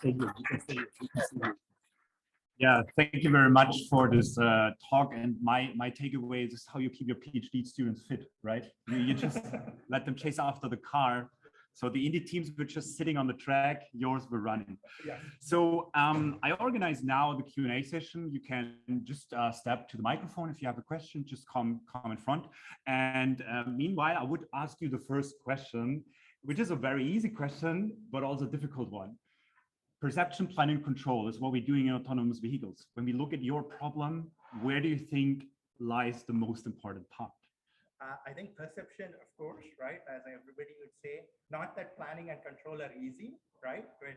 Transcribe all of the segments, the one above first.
Thank you. Yeah, thank you very much for this talk. And my takeaway is how you keep your PhD students fit, right? You just let them chase after the car. So the indie teams were just sitting on the track, yours were running. Yeah. So I organize now the Q&A session. You can just step to the microphone if you have a question, just come in front. And meanwhile, I would ask you the first question, which is a very easy question, but also a difficult one. Perception, planning, and control is what we're doing in autonomous vehicles. When we look at your problem, where do you think lies the most important part? I think perception, of course, right? As everybody would say, not that planning and control are easy, right? But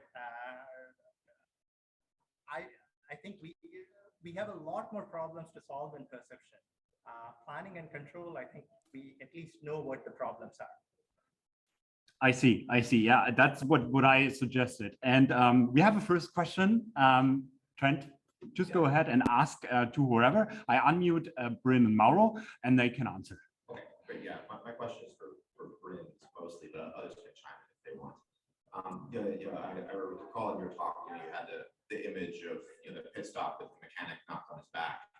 I think we have a lot more problems to solve in perception. Planning and control, I think we at least know what the problems are. I see. Yeah, that's what I suggested. And we have a first question. Trent, just go ahead and ask to whoever. I unmute Bryn and Mauro, and they can answer. Okay, great. Yeah, my question is for Bryn mostly, but others can chime in if they want. I recall in your talk, you had the image of the pit stop with the mechanic knocked on his back.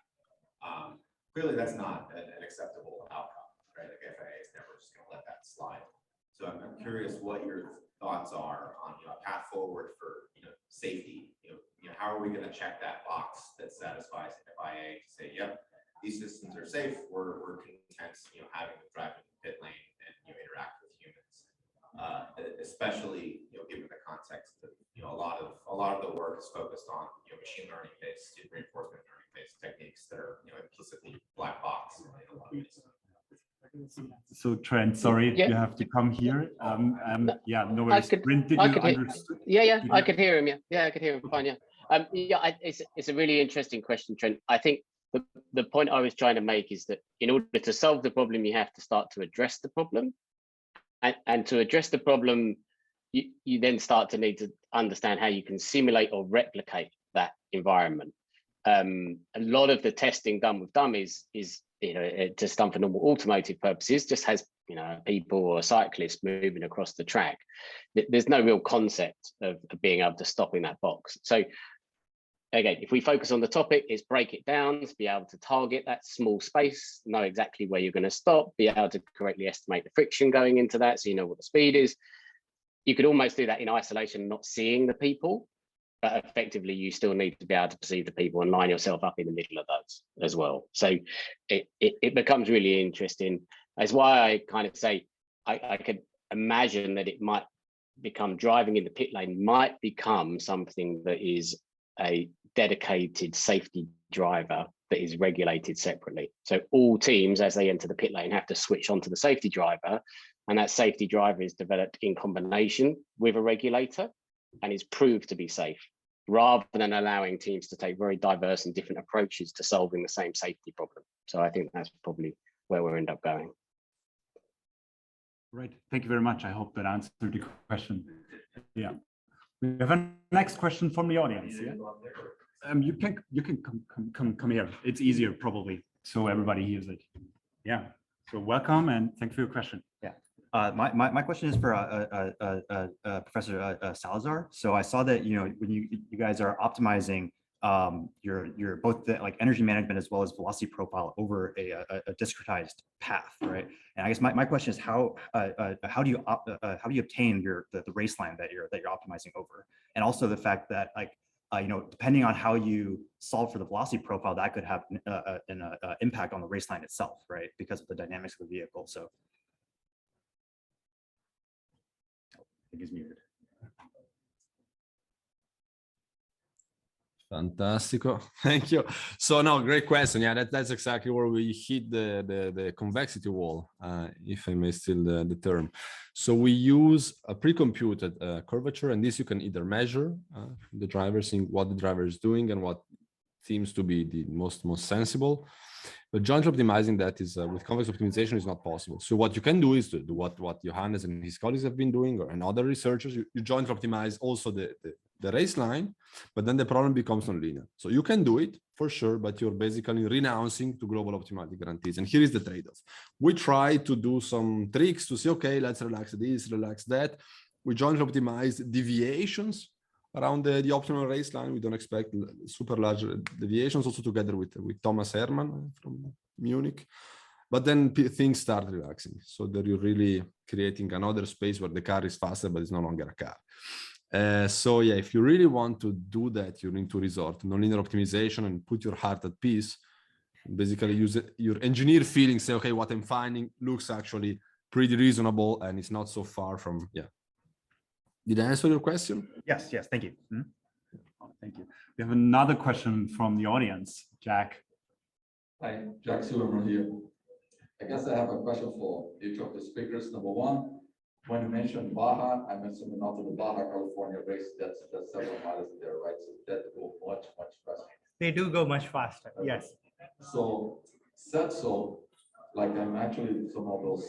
Clearly, that's not an acceptable outcome, right? Like FAA is never just going to let that slide. So I'm curious what your thoughts are on a path forward for safety. How are we going to check that box that satisfies the FIA to say, yep, these systems are safe. We're content having them drive in the pit lane and interact with humans, especially given the context that a lot of the work is focused on machine learning based reinforcement learning based techniques that are implicitly black box in a lot of ways. So Trent, sorry, you have to come here. Yeah, no worries. Bryn, did you understand? Yeah, I could hear him. Yeah, I could hear him fine. Yeah, it's a really interesting question, Trent. I think the point I was trying to make is that in order to solve the problem, you have to start to address the problem, and to address the problem, you then start to need to understand how you can simulate or replicate that environment. A lot of the testing done with dummies is just done for normal automotive purposes, just has people or a cyclist moving across the track. There's no real concept of being able to stop in that box. So again, if we focus on the topic, it's break it down, to be able to target that small space, know exactly where you're going to stop, be able to correctly estimate the friction going into that, so you know what the speed is. You could almost do that in isolation, not seeing the people, but effectively you still need to be able to perceive the people and line yourself up in the middle of those as well. So it becomes really interesting. That's why I kind of say I could imagine that it might become driving in the pit lane might become something that is a dedicated safety driver that is regulated separately. So all teams, as they enter the pit lane, have to switch onto the safety driver, and that safety driver is developed in combination with a regulator and is proved to be safe, rather than allowing teams to take very diverse and different approaches to solving the same safety problem. So I think that's probably where we'll end up going. Right. Thank you very much. I hope that answered the question. Yeah. We have a next question from the audience. Yeah. You can come here. It's easier probably, so everybody hears it. Yeah. So welcome and thanks for your question. Yeah. My question is for Professor Salazar. So I saw that when you guys are optimizing your both the energy management as well as velocity profile over a discretized path, right? And I guess my question is how do you obtain the race line that you're optimizing over, and also the fact that depending on how you solve for the velocity profile, that could have an impact on the race line itself, right? Because of the dynamics of the vehicle. So I think he's muted. Fantastico, thank you. So no, great question. Yeah, that's exactly where we hit the convexity wall, if I may steal the term. So we use a pre-computed curvature, and this you can either measure the driver, seeing what the driver is doing and what seems to be the most sensible. But jointly optimizing that is with convex optimization is not possible. So what you can do is to do what Johannes and his colleagues have been doing, and other researchers. You jointly optimize also the race line, but then the problem becomes nonlinear. So you can do it for sure, but you're basically renouncing to global optimality guarantees. And here is the trade-off. We try to do some tricks to say, okay, let's relax this, relax that. We jointly optimize deviations around the optimal race line. We don't expect super large deviations, also together with Thomas Herman from Munich. But then things start relaxing. So that you're really creating another space where the car is faster, but it's no longer a car. So yeah, if you really want to do that, you need to resort to nonlinear optimization and put your heart at peace. Basically use your engineer feeling, say, okay, what I'm finding looks actually pretty reasonable and it's not so far from, yeah. Did I answer your question? Yes, thank you. Oh, thank you. We have another question from the audience, Jack. Hi, Jack Silverman here. I guess I have a question for each of the speakers. Number one, when you mentioned Baja, I mentioned not to the Baja California race, that's several miles there, right? So that go much faster. They do go much faster, okay. Yes. So said so, like I'm actually some of those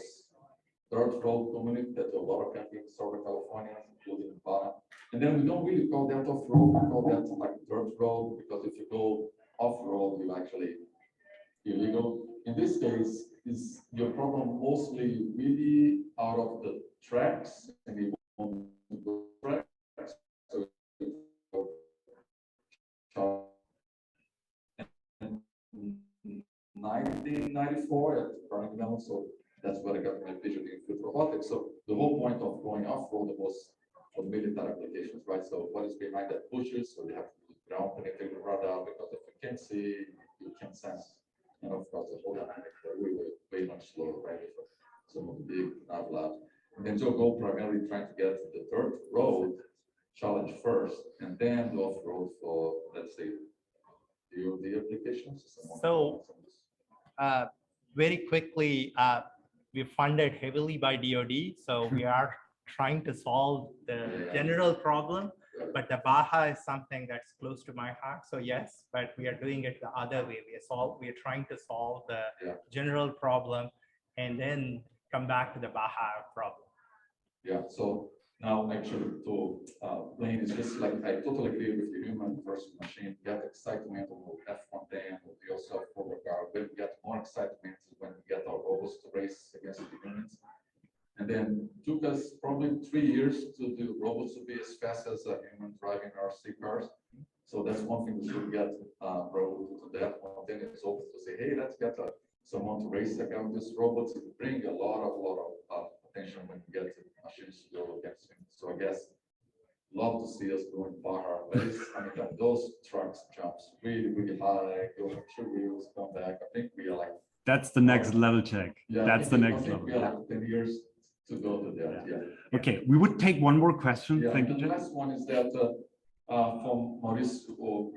third road community that a lot of camping in Southern California, including Baja. And then we don't really call that off-road, we call that like third road, because if you go off-road, you actually illegal. In this case, is your problem mostly really out of the tracks and you want to go tracks? So 1994 at Birmingham, so that's where I got my vision in field robotics. So the whole point of going off-road was for military applications, right? So what is behind that pushes? So you have to do ground penetrating radar, because if you can't see, you can sense. And of course, the whole dynamic way much slower, right? Some of the big nav labs. And then you'll go primarily trying to get the third road challenge first, and then the off-road for, let's say, the applications. So very quickly, we're funded heavily by DoD, so we are trying to solve the general problem, but the Baja is something that's close to my heart. So yes, but we are doing it the other way. We are trying to solve the general problem and then come back to the Baja problem. Yeah, so now actually to Blaine, is just like, I totally agree with the human versus machine. Get excitement on the F110 or the self-forward car. When we get more excitement is when we get our robots to race against the humans. And then it took us probably 3 years to do robots to be as fast as a human driving our C cars. So that's one thing we should get Rahul to that one. Then it's open to say, hey, let's get someone to race against this robots. It bring a lot of attention when you get machines to go against him. So I guess love to see us going Baja. But it's, I mean, those trucks jumps really high, go on 2 wheels, come back. I think we are like. That's the next level, check. Yeah, that's the next level. We are like 10 years to go to that. Yeah. Okay, we would take one more question. Yeah, Thank you. The last one is that from Mauricio.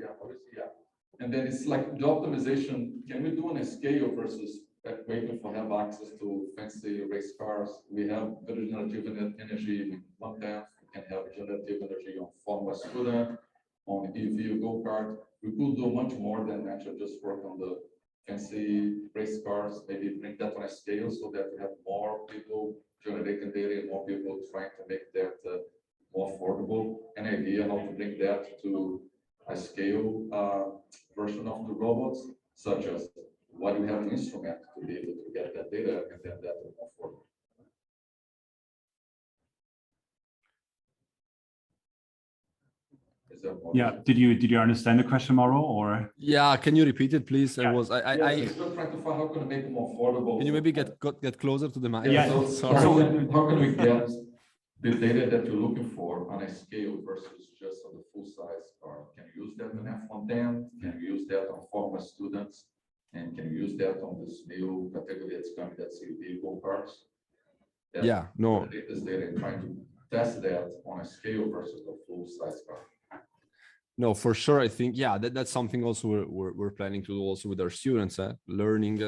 And then it's like the optimization. Can we do on a scale versus waiting for have access to fancy race cars? We have regenerative energy in 1/10. We can have regenerative energy on Formula Student, on EV go-kart. We could do much more than actually just work on the fancy race cars. Maybe bring that on a scale so that we have more people generating data and more people trying to make that more affordable. An idea how to bring that to a scale version of the robots, such as what do we have an instrument to be able to get that data and then that will more affordable. Yeah, did you understand the question, Mauro, or? Yeah, can you repeat it, please? Yeah. Still trying to find how can we make it more affordable. Can you maybe get closer to the mic? Yeah. So how can we get the data that you're looking for on a scale versus just on the full size car? Can you use that in F110? Can you use that on former students? And can you use that on this new category that's coming, that's vehicle cars? This data and trying to test that on a scale versus a full size car. No, for sure. I think, that's something also we're planning to do also with our students, learning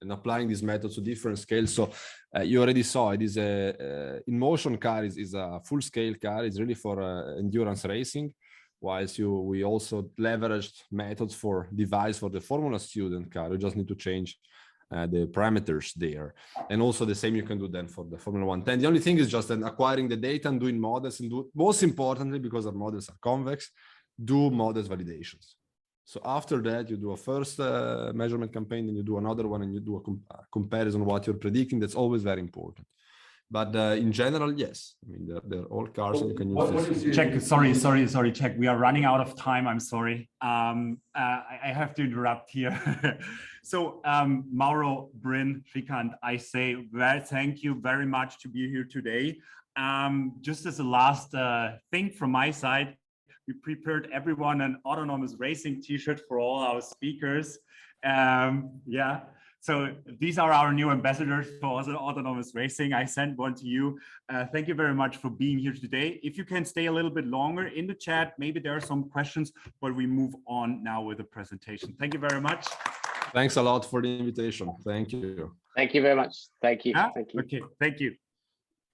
and applying these methods to different scales. So you already saw it is in motion car is a full scale car. It's really for endurance racing. Whilst we also leveraged methods for device for the Formula Student car. You just need to change the parameters there. And also the same you can do then for the Formula 110. The only thing is just then acquiring the data and doing models and most importantly, because our models are convex, do models validations. So after that, you do a first measurement campaign, then you do another one and you do a comparison of what you're predicting. That's always very important. But in general, yes. I mean, they're all cars and you can What use do you this. see? Check. Check. We are running out of time. I'm sorry. I have to interrupt here. So Mauro, Bryn, Srikanth, I say thank you very much to be here today. Just as a last thing from my side, we prepared everyone an autonomous racing t-shirt for all our speakers. Yeah. So these are our new ambassadors for autonomous racing. I sent one to you. Thank you very much for being here today. If you can stay a little bit longer in the chat, maybe there are some questions, but we move on now with the presentation. Thank you very much. Thanks a lot for the invitation. Thank you. Thank you very much. Thank you. Yeah? Thank you. Okay, thank you.